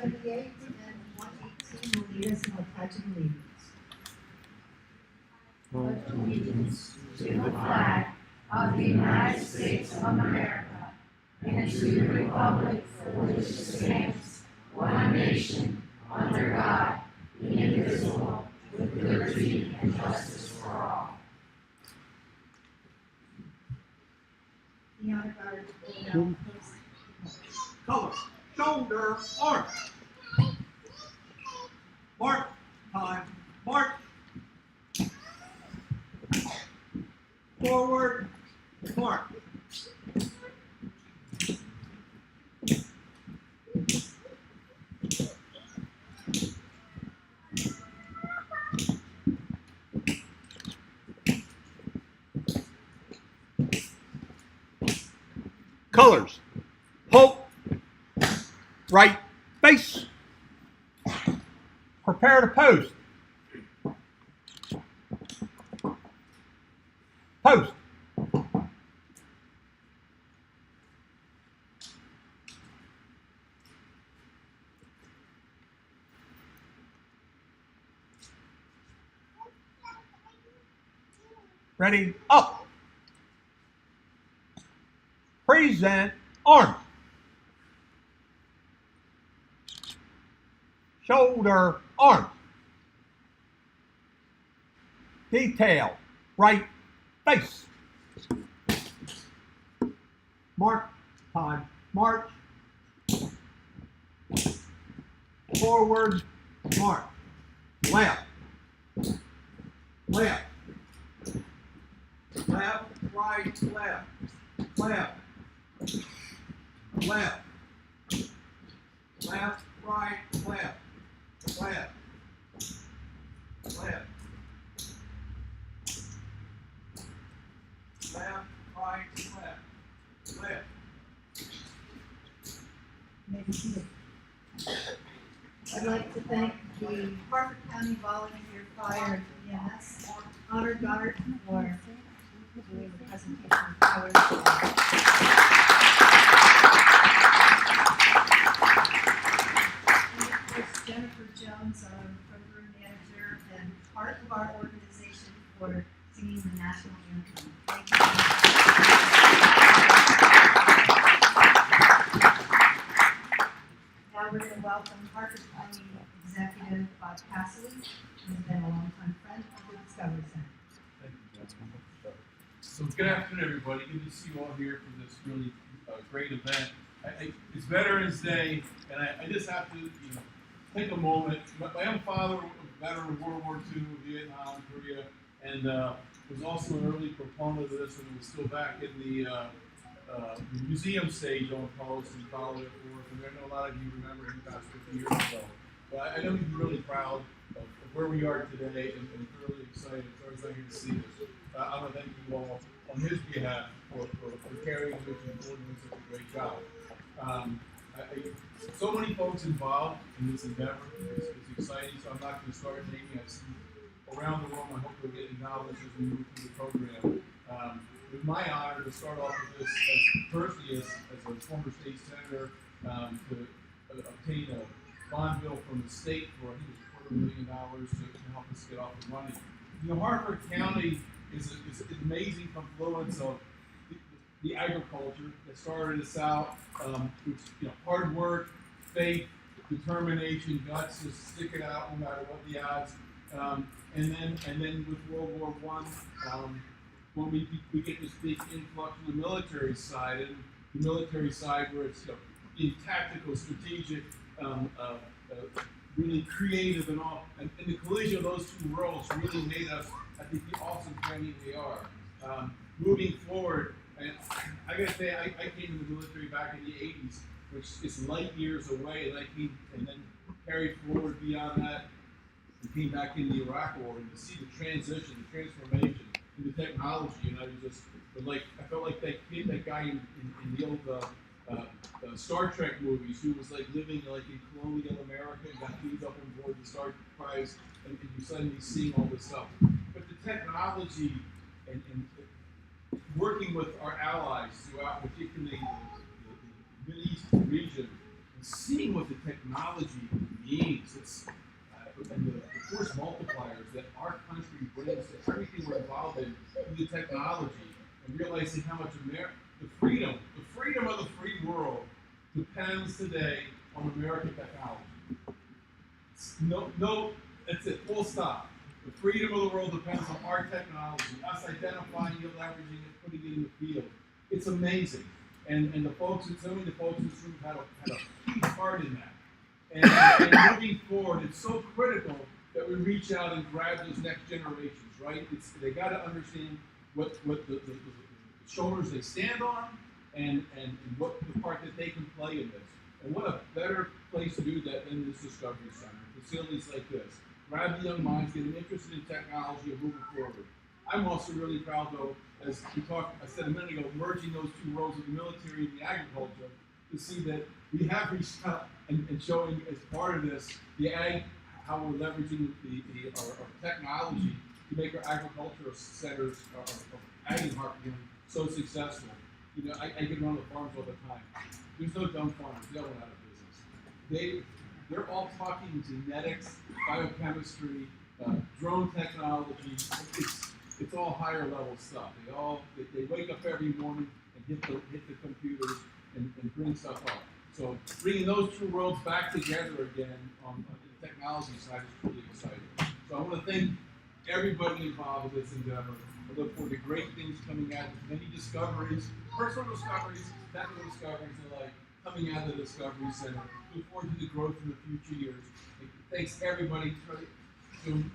178 and 118 will lead us in the Pledge of Allegiance. Pledge allegiance to the flag of the United States of America and to the republic for which it stands, one nation, under God, indivisible, with liberty and justice for all. The honor guard will now post. Color, shoulder, arm. Mark, time, march. Forward, mark. Colors, halt, right, face. Prepare to post. Post. Ready, up. Present, arms. Shoulder, arms. Detail, right, face. Mark, time, march. Forward, march. Left. Left. Left, right, left. Left. Left. Left, right, left. Left. Left. Left, right, left. Left. May be seated. I'd like to thank the Harford County Volunteer Fire EMS Honor Guard for doing the presentation of colors today. And of course, Jennifer Jones, our program manager and part of our organization, for singing the national anthem. Thank you. Now we're going to welcome Harford County Executive Bob Casserly, who's been a longtime friend of the Discovery Center. Thank you, Jessica. So good afternoon, everybody. Good to see you all here for this really great event. It's Veterans Day, and I just have to, take a moment. My own father was a veteran of World War II, Vietnam, Korea, and was also an early proponent of this, and was still back in the museum stage on post and followed it for work. And I know a lot of you remember him past 50 years ago. But I know he's really proud of where we are today and really excited. It's always nice to see this. I want to thank you all on his behalf for carrying this and doing such a great job. So many folks involved in this endeavor. It's exciting, so I'm not going to start naming. I see around the room. I hope we'll get acknowledged as we move through the program. It was my honor to start off with this personally as a former state senator to obtain a bond bill from the state for, I think it was $250,000 to help us get off and running. Harford County is an amazing confluence of the agriculture that started us out, which, hard work, faith, determination, guts, just stick it out no matter what the odds. And then with World War I, when we get this big influx on the military side, and the military side where it's being tactical, strategic, really creative and all, and the collision of those two worlds really made us, I think, the awesome training we are. Moving forward, and I gotta say, I came in the military back in the 80s, which is light years away, and then carried forward beyond that, and came back in the Iraq War, and to see the transition, the transformation in the technology, and I felt like that kid, that guy in the old Star Trek movies, who was living in colonial America and got beamed up on board the Star Prize, and you suddenly seeing all this stuff. But the technology and working with our allies throughout, particularly the Middle East region, and seeing what the technology means. It's and the force multipliers that our country brings to everything we're involved in through the technology, and realizing how much the freedom of the free world depends today on American technology. No, that's it, full stop. The freedom of the world depends on our technology, us identifying it, leveraging it, putting it in the field. It's amazing. And the folks, so many of the folks in this room had a huge part in that. And moving forward, it's so critical that we reach out and grab those next generations, right? They got to understand what the shoulders they stand on and what the part that they can play in this. And what a better place to do that than this Discovery Center, facilities like this. Grab the young minds, get them interested in technology and moving forward. I'm also really proud, though, as I said a minute ago, merging those two roles of the military and the agriculture, to see that we have reached out and showing as part of this the ag, how we're leveraging our technology to make our agricultural centers, our ag and marketing so successful. You know, I get around the farms all the time. There's no dumb farmers; they'll run out of business. They're all talking genetics, biochemistry, drone technology. It's all higher level stuff. They wake up every morning and hit the computers and bring stuff up. So bringing those two worlds back together again on the technology side is really exciting. So I want to thank everybody involved with this endeavor. I look forward to great things coming out of many discoveries, personal discoveries, technical discoveries, and like coming out of the Discovery Center. Look forward to the growth in the future years. Thanks everybody,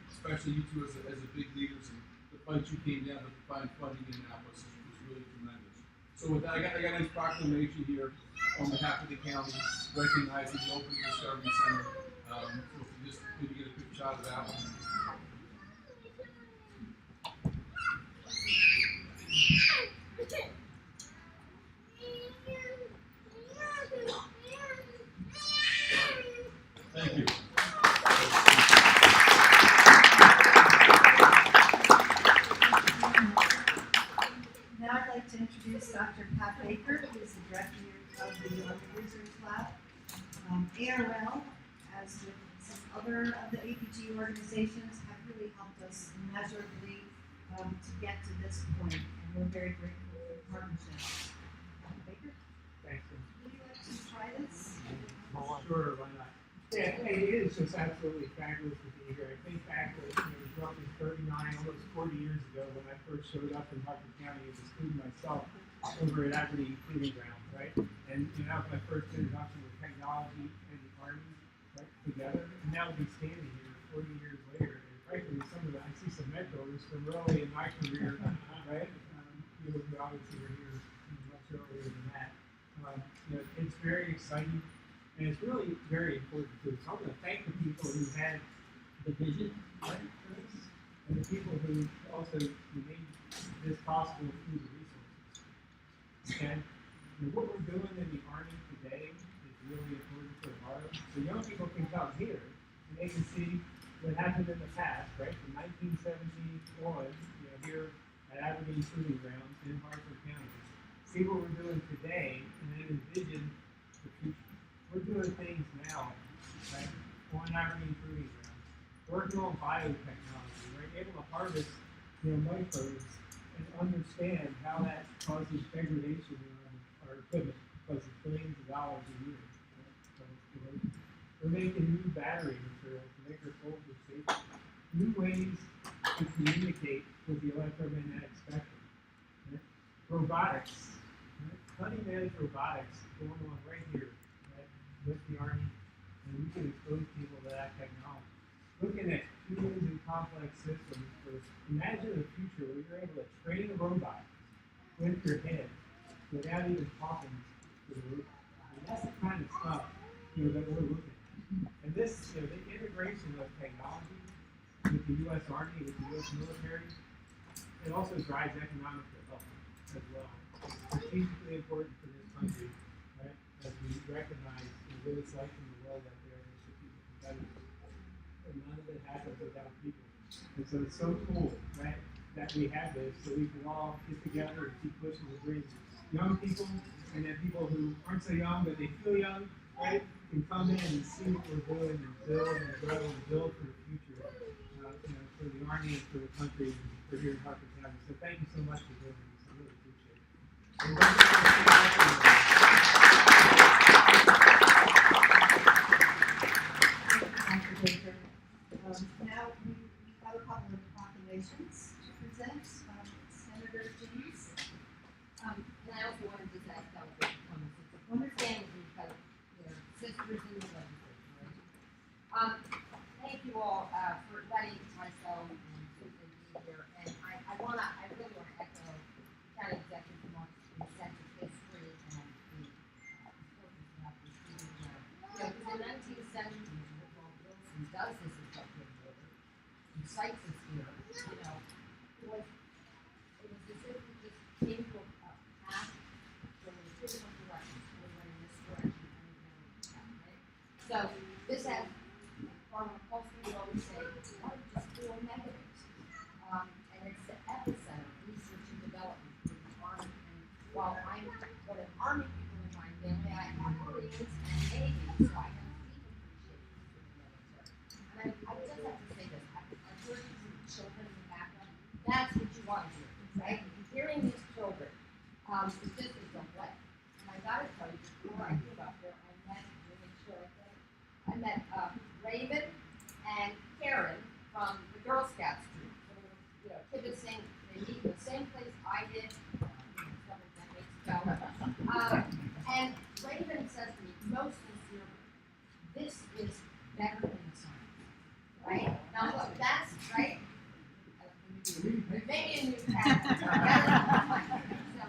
especially you two as a big leaders, and the fight you came down to find funding in Annapolis was really tremendous. So with that, I got a nice proclamation here on behalf of the county recognizing the opening Discovery Center. So if you just maybe get a quick shot of that one. Thank you. Now I'd like to introduce Dr. Pat Baker, who is the director of the Army Research Lab. ARL, as with some other of the APG organizations, have really helped us immeasurably to get to this point, and we're very grateful for the partnership. Dr. Baker, Thanks. would you like to try this? Sure, why not? Yeah, it is just absolutely fabulous to be here. I think back to it was roughly 39, almost 40 years ago when I first showed up in Harford County as a student myself over at Aberdeen Proving Ground, right? And that was my first introduction with technology and the Army, right, together. And now we'll be standing here 40 years later. And frankly, I see some mentors from early in my career, right? We obviously were here much earlier than that. It's very exciting. And it's really very important too. So I'm going to thank the people who had the vision, right, for this, and the people who also made this possible through the resources. Okay? And what we're doing in the Army today is really important for tomorrow. So young people can come here and they can see what happened in the past, right? From 1971, here at Aberdeen Proving Grounds in Harford County. See what we're doing today and then envision the future. We're doing things now, right, on Aberdeen Proving Ground, working on biotechnology, right, able to harvest, microbes and understand how that causes degradation in our equipment, causes billions of dollars a year. Right? So, we're making new battery material to make our soldiers safer, new ways to communicate with the electromagnetic spectrum. Right? Robotics, right? Cutting-edge robotics going on right here. With the Army, and we can expose people to that technology. Looking at humans and complex systems, imagine a future where you're able to train a robot with your head without even talking to the robot. And that's the kind of stuff that we're looking at. And this, the integration of technology with the U.S. Army, with the U.S. military, it also drives economic development as well. It's strategically important for this country, right? As we recognize what it's like in the world out there and strategic competitors. And none of it happens without people. And so it's so cool, right, that we have this, so we can all get together and keep pushing the dreams. Young people, and then people who aren't so young, but they feel young, right, can come in and see what we're doing and build and grow and build for the future, for the Army and for the country and for here in Harford County. So thank you so much for doing this. I really appreciate it. And don't forget to stand up for me. Thank you, Baker. Now we have a couple of proclamations to present. Senator James. And I also wanted to thank Delegate Cummings. It's a wonderful family because they're sisters in the legislature. Right? Thank you all for letting myself and Susan be here. And I really want to echo County Executive Mark's sense of history and the importance of receiving because in 1970s, when Paul Wilson does this executive order, he cites this here, it was as if we just came to a path where we took different directions, we went in this direction and we went in that, right? So this has, Farmer Paulson would always say, why don't you just do negatives? And it's the epicenter of research and development for the Army. And while I'm one of the Army people in my family, I have Marines and Navy, so I have deep appreciation for the military. And I just have to say this, I've heard these children in the background, that's what you want to hear, right? Hearing these children, is just a delight. And I gotta tell you, before I came up here, I met, to make sure I said it, I met Raven and Karen from the Girl Scouts troop. So, kibitzing, they meet in the same place I did, several decades ago. And Raven says to me, most sincerely, this is better than science, right? Now look, that's, right? Maybe a new path. So,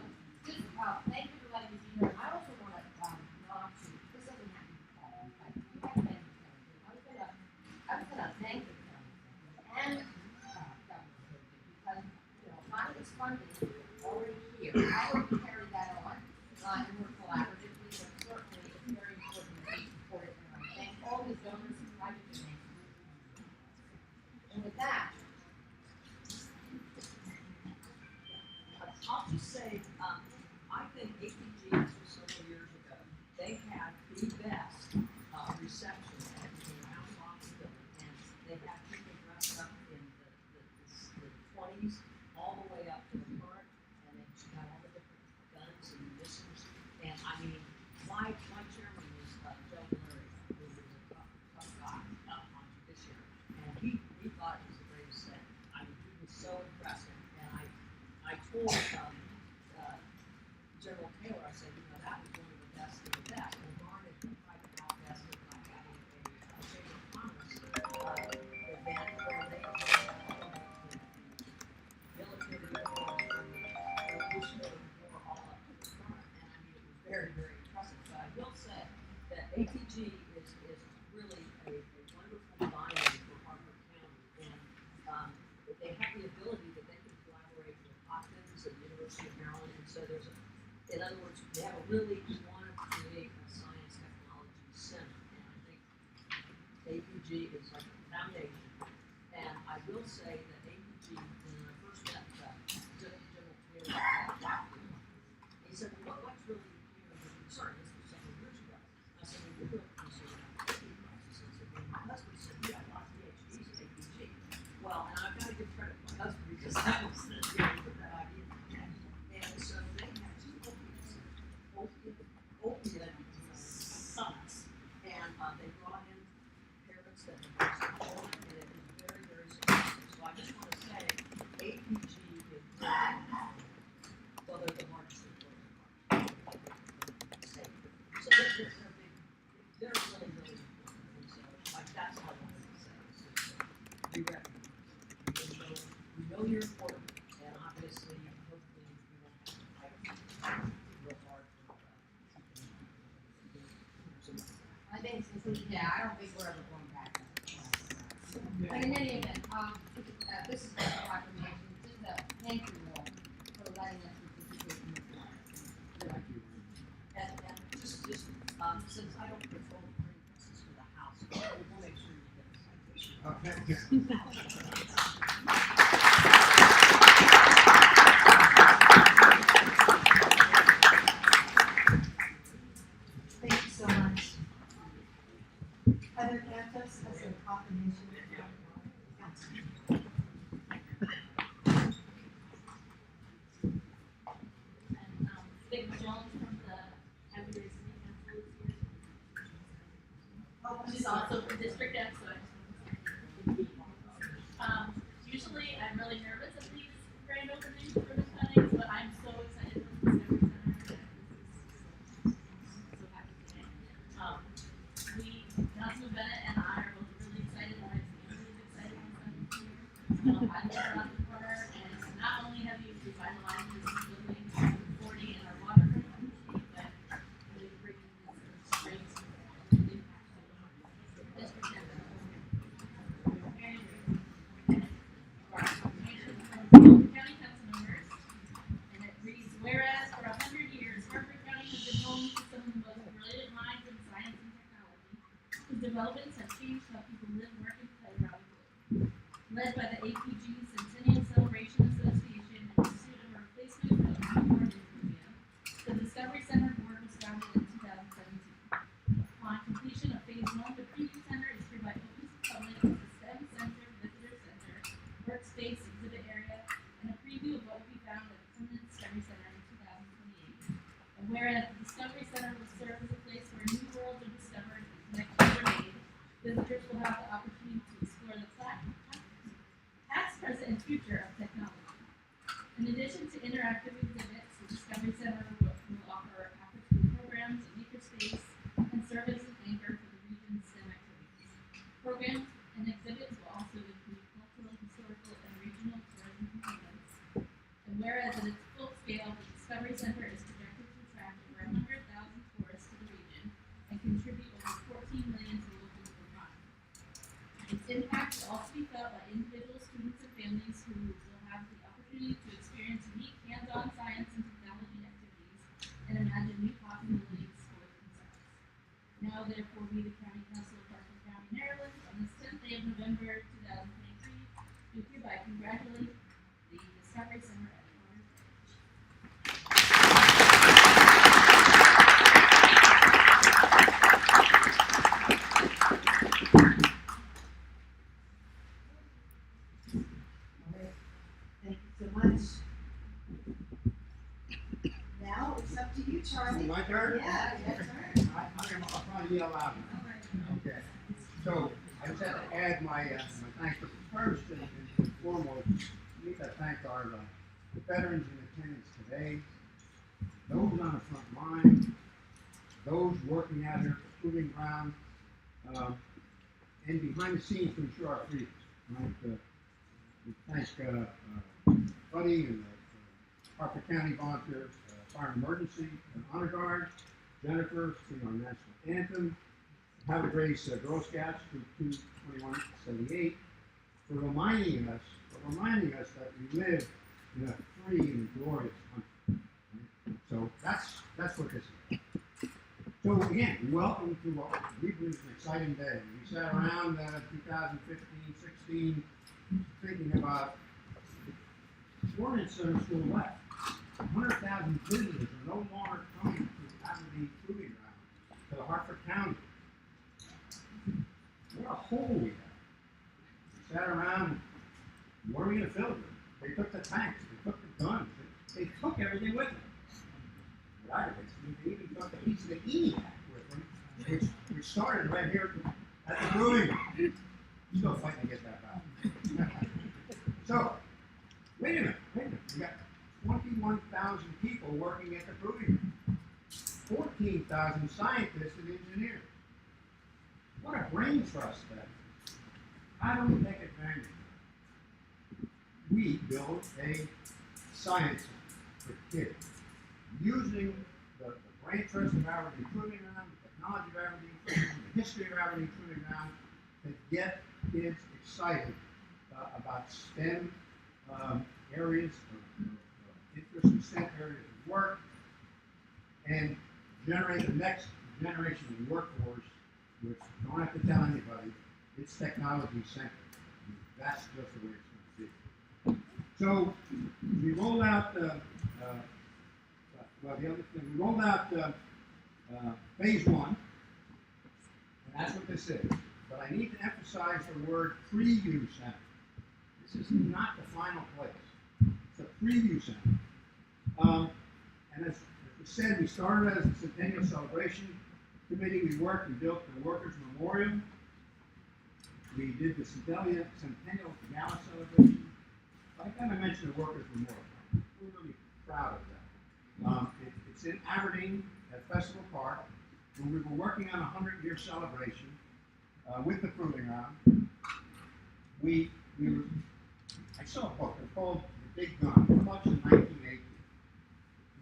just, thank you for letting me be here. I also want to nod to, this doesn't happen all the time. You haven't been to I was gonna thank the county and because money is funding already here. I will carry that on and work collaboratively, but certainly it's very important that we support it. And I thank all the donors and private donations. And with that, I'll just say, I think APG several years ago, they had the best reception at the Round Rock building, and they had people dressed up in the 20s all the way up to the current, and they just got all the different guns and missiles. And I mean, my chairman was Joe Larry, who was a tough guy on judiciary, and he thought it was the greatest thing. I mean, he was so impressive, and I told General Taylor, I said, that was one of the best of the best. And darn it, the private health best of not having a Chamber of Commerce event where they military uniforms from the Bushwick War all up to the front. And I mean, it was very, very impressive. So I will say that ATG is really a wonderful buy-in for Harford County. And they have the ability that they can collaborate with Hopkins and the University of Maryland. And so there's in other words, they have a really want to create a science technology center, and I think APG is like the foundation. And I will say that APG, when I first met General Taylor, he said, well, what's really the concern? This was several years ago. I said, well, we're really concerned about the food crisis. I said, well, my husband said, yeah, I lost PhDs at APG. Well, and I've got to give credit to my husband because that was the with that idea. And so they had two opiate sons, and they brought in parents that had lost their children, and it was very, very successful. So I just want to say, APG is really, well, they're the largest employer in the state. So they're big, they're really, really important. And so, like, that's all I wanted to say. So, we recognize. We know you're important, and obviously, hopefully, we won't have to fight real hard for I think I don't think we're ever going back. But in any event, this is a proclamation. Just a thank you all for letting us participate in this one. And just since I don't control the printing presses for the house, we'll make sure you get a citation. Thank you so much. Heather Cantos as a proclamation council. And Vic Jones from the Happy City Council is here. She's also from District F, so I just want to say. Usually I'm really nervous at these grand openings for ribbon cuttings, but I'm so excited for the Discovery Center. So happy today. Councilman Bennett and I are both really excited, and my family is excited for coming here. I live around the corner, and not only have you revitalized this building, 40 in our waterfront community, but really bringing this great impact to the district and the very, county council members, and it reads, whereas for 100 years, Hartford County has been home to some of the most brilliant minds in science and technology, whose developments have changed how people live, work, and play around the globe. Led by the APG Centennial Celebration Association in pursuit of a replacement for the Concord Museum, the Discovery Center Board was founded in 2017. Upon completion of Phase 1, the Preview Center is hereby open to the public as a STEM Center, Visitor Center, Workspace, Exhibit Area, and a preview of what will be found at the permanent Discovery Center in 2028. And whereas the Discovery Center will serve as a place where new worlds are discovered and connections are made, visitors will have the opportunity to explore the past, present, and future of technology. In addition to interactive exhibits, the Discovery Center will offer after-school programs, a makerspace, and serve as an anchor for the region's STEM activities. Programs and exhibits will also include cultural, historical, and regional tourism components. And whereas at its full scale, the Discovery Center is projected to attract over 100,000 tourists to the region and contribute over 14 million to local economy. Its impact will also be felt by individuals, students, and families who will have the opportunity to experience unique hands-on science and technology activities and imagine new possibilities for themselves. Now, therefore, we, the County Council of Hartford County, Maryland, on this 10th day of November 2023, do hereby congratulate the Discovery Center at Water's Edge. Thank you so much. Now it's up to you, Charlie. My turn? Yeah, your turn. I'll probably yell out. Okay. So I just have to add my thanks. But first and foremost, I need to thank our veterans in attendance today, those on the front line, those working out here at the proving ground, and behind the scenes to ensure our freedom. Right? We thank Buddy and the Hartford County Volunteer Fire and Emergency and Honor Guard, Jennifer singing our national anthem, Have a Grace Girl Scouts through 2/21/78 for reminding us that we live in a free and glorious country. Right? So that's what this is. So again, welcome to what we believe is an exciting day. We sat around 2015-16 thinking about Florence Center School left. 100,000 visitors are no longer coming to Abbey Proving Ground to the Hartford County. What a hole we have. We sat around, what are we going to fill it with? They took the tanks, they took the guns, they took everything with them. They even took the piece of the ENIAC with them, which started right here at the Proving Ground. Still fighting to get that back. So, wait a minute. We got 21,000 people working at the Proving Ground. 14,000 scientists and engineers. What a brain trust that is. How do we take advantage of that? We build a science center for kids using the brain trust of Aberdeen Proving Ground, the technology of Aberdeen Proving Ground, the history of Aberdeen Proving Ground to get kids excited about STEM areas of interest and STEM areas of work and generate the next generation of workforce, which don't have to tell anybody, it's technology centered. That's just the way it's going to be. So we rolled out the other thing, we rolled out phase 1, and that's what this is. but I need to emphasize the word preview center. This is not the final place. It's a preview center. And as we said, we started as a Centennial Celebration Committee. We worked and built the Workers' Memorial. We did the Centennial Gala Celebration. I kind of mentioned the Workers' Memorial. We're really proud of that. It's in Aberdeen at Festival Park, where we were working on a 100-year celebration with the Proving Ground. I saw a book called The Big Gun, published in 1980.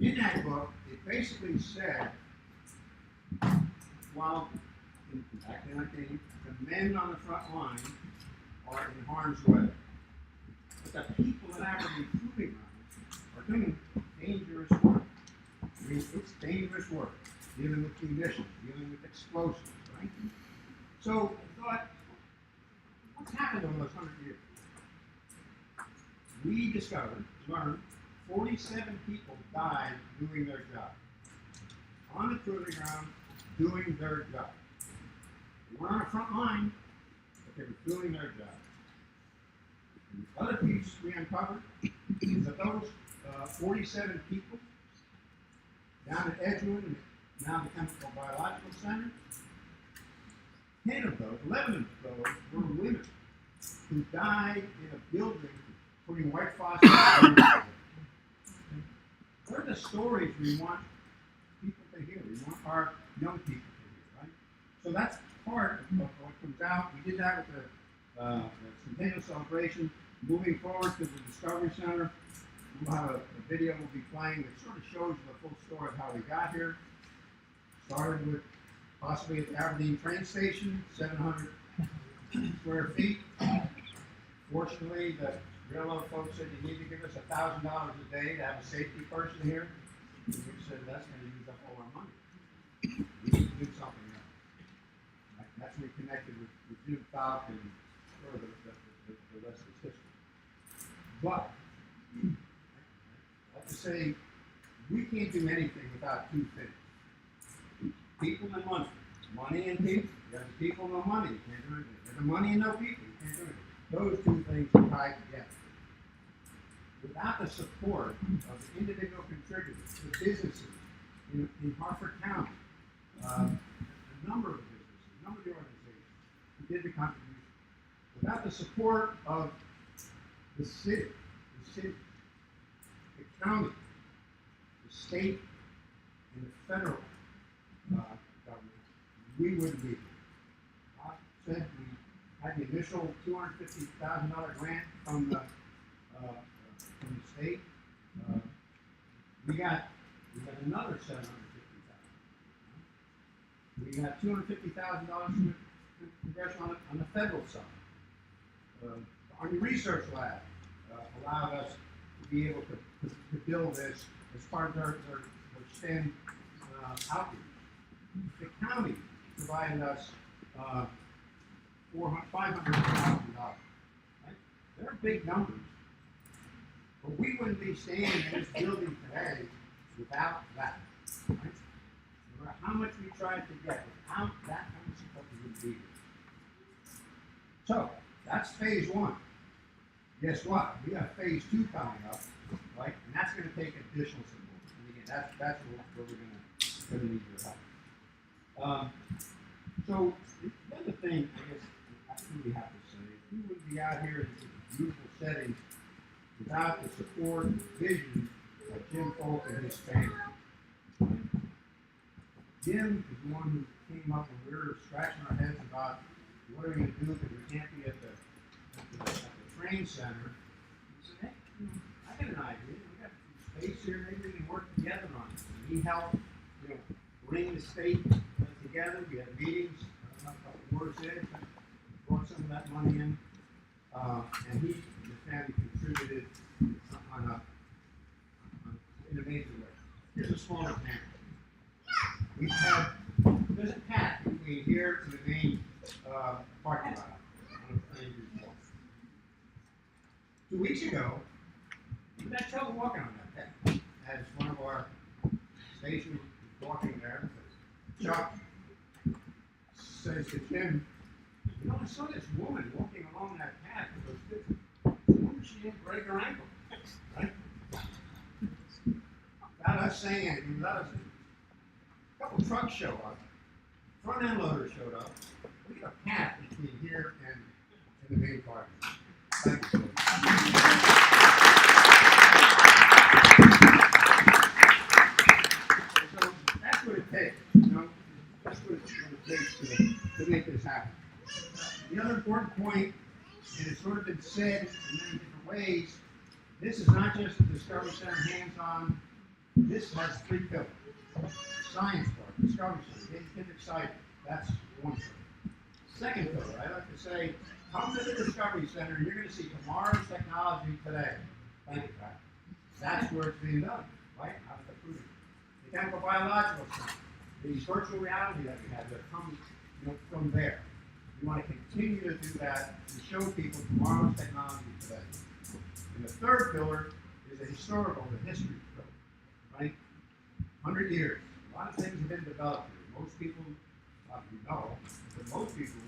In that book, it basically said, while back in 1980, the men on the front line are in harm's way, but the people at Aberdeen Proving Grounds are doing dangerous work. I mean, it's dangerous work, dealing with conditions, dealing with explosives, right? So I thought, what's happened over those 100 years? We learned, 47 people died doing their job. On the proving ground, doing their job. They weren't on the front line, but they were doing their job. And the other piece we uncovered is that those 47 people down at Edgewood, now the Chemical Biological Center, 10 of those, 11 of those were women who died in a building putting white phosphorus in the They're the stories we want people to hear. We want our young people to hear, right? So that's part of what comes out. We did that with the Centennial Celebration. Moving forward to the Discovery Center, we'll have a video we'll be playing that sort of shows you the full story of how we got here. Started with possibly at the Aberdeen train station, 700 square feet. Fortunately, the railroad folks said you need to give us $1,000 a day to have a safety person here. And we said that's going to use up all our money. We need to do something else. That's when we connected with Jim Falk and sort of the rest is history. But I have to say, we can't do anything without two things. People and money. Money and people. You have the people, no money. You can't do anything. You have the money and no people. You can't do anything. Those two things are tied together. Without the support of the individual contributors, the businesses in Harford County, a number of businesses, a number of the organizations who did the contribution, without the support of the city, the county, the state, and the federal government, we wouldn't be here. I said we had the initial $250,000 grant from the state. We got another $750,000. We got $250,000 from the congressional on the federal side. The Army Research Lab allowed us to be able to build this as part of their STEM outreach. The county provided us $500,000. Right? They're big numbers. But we wouldn't be standing in this building today without that. Right? No matter how much we tried to get, without that kind of support, we wouldn't be here. So, that's phase one. Guess what? We have phase two coming up, right? And that's going to take additional support. And again, that's where we're going to need your help. So, the other thing, I guess, I really have to say, we wouldn't be out here in this beautiful setting without the support and vision of Jim Folk and his family. Jim is the one who came up when we were scratching our heads about what are we going to do because we can't be at the train center. He said, hey, I got an idea. We got some space here. Maybe we can work together on it. And he helped, bring the state together. We had meetings. I don't know what the word said, but brought some of that money in. And he and his family contributed in a major way. Here's a small example. There's a path between here and the main parking lot. 2 weeks ago, we had trouble walking on that path. As one of our stations was walking there, Chuck says to Jim, You know, I saw this woman walking along that path with those kids. I wonder if she didn't break her ankle. Right? Without us saying anything, without us, a couple trucks show up, front end loaders showed up. We got a path between here and the main park. Thank you. So that's what it takes, you know. That's what it takes to make this happen. The other important point, and it's sort of been said in many different ways, this is not just a Discovery Center hands-on. This has 3 pillars. Science part, Discovery Center, get excited. That's one pillar. Second pillar, I like to say, come to the Discovery Center and you're going to see tomorrow's technology today. Thank you, Pat. That's where it's being done, right? Out of the food. The chemical biological center, the virtual reality that we have that comes from there. We want to continue to do that to show people tomorrow's technology today. And the third pillar is the historical, the history pillar, right? 100 years. A lot of things have been developed here. Most people know, but most people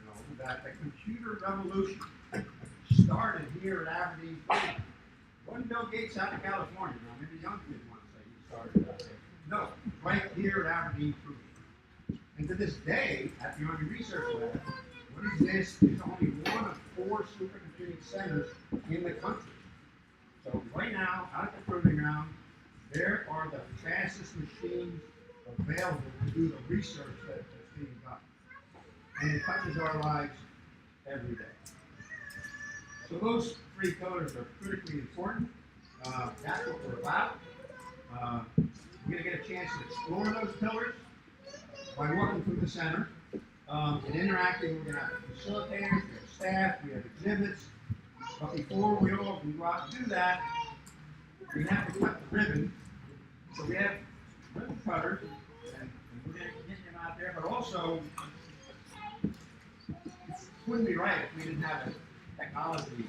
know that the computer revolution started here at Aberdeen. Wasn't Bill Gates out in California? Now, maybe young kids want to say he started out there. No, right here at Aberdeen. And to this day, at the Army Research Lab, what exists is only one of 4 supercomputing centers in the country. So right now, out at the proving ground, there are the fastest machines available to do the research that's being done. And it touches our lives every day. So those 3 pillars are critically important. That's what we're about. We're going to get a chance to explore those pillars by walking through the center and interacting. We're going to have facilitators, we have staff, we have exhibits. But before we all can go out and do that, we have to cut the ribbon. So we have ribbon cutters, and we're going to get them out there. But also, it wouldn't be right if we didn't have a technology,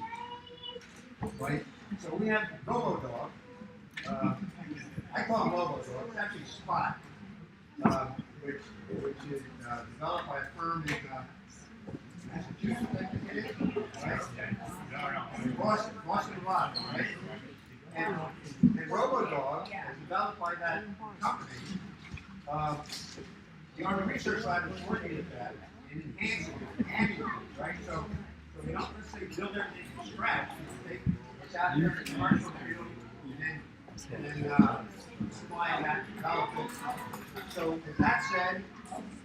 right? So we have RoboDog. I call him RoboDog. It's actually Spot. Which is developed by a firm in Massachusetts, I think it is, right? Boston, right? And RoboDog is developed by that company. The Army Research Lab is working with that and enhancing it, adding things, right? So we don't necessarily build everything from scratch. We take what's out there in the commercial field and then supply that, develop it. So with that said,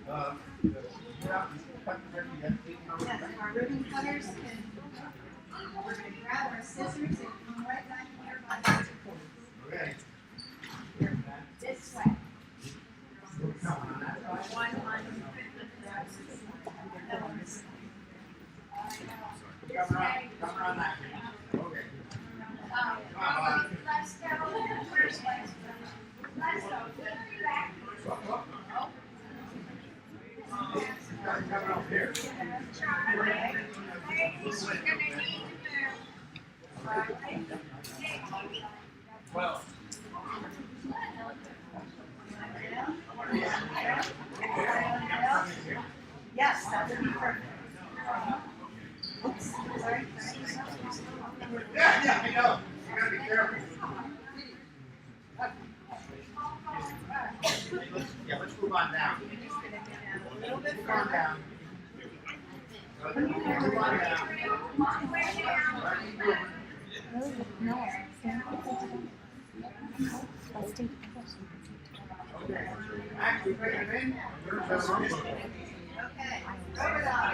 we're out and cut the ribbon. Yes, our ribbon cutters we're going to grab our scissors and come right back here by the table. Okay. This way. Come on that side. One. Come around that way. Okay. Come on, Let's go. First, let's go. Bob. Coming up here. Well, Yes, that would be perfect. Oops, sorry. Yeah, I know. You gotta be careful. Let's move on down. A little bit Move on further. down. Move on down. Okay. Actually, bring it in. Okay. RoboDog.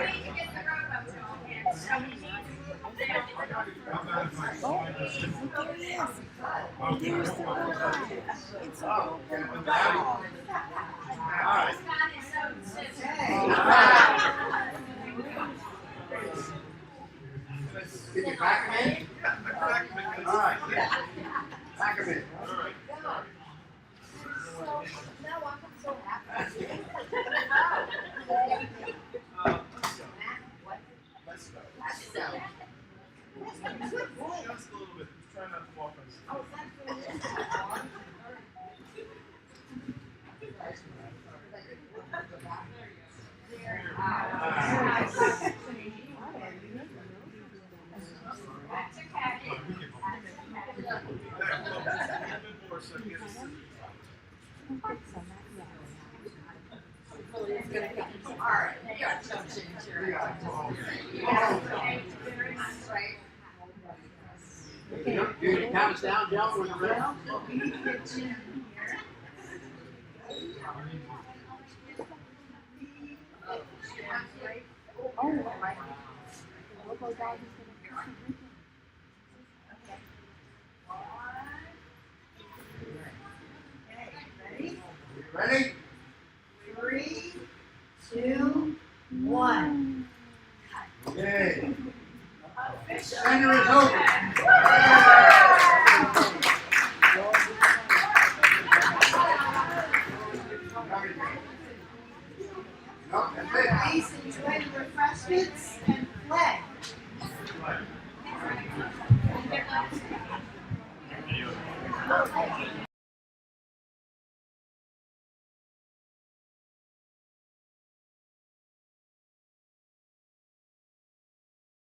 Alright. Can you back him in? Alright. Back him in. let's go. Just a little bit. Try not to walk on. Alright, you got some change here. Thank you very much, right? You count us down, Joe, when you're ready? We need to get Jim here. Okay, ready? Ready? 3, 2, 1. Okay. Official. Center is open. No, that's it. Please enjoy the refreshments and play. Right.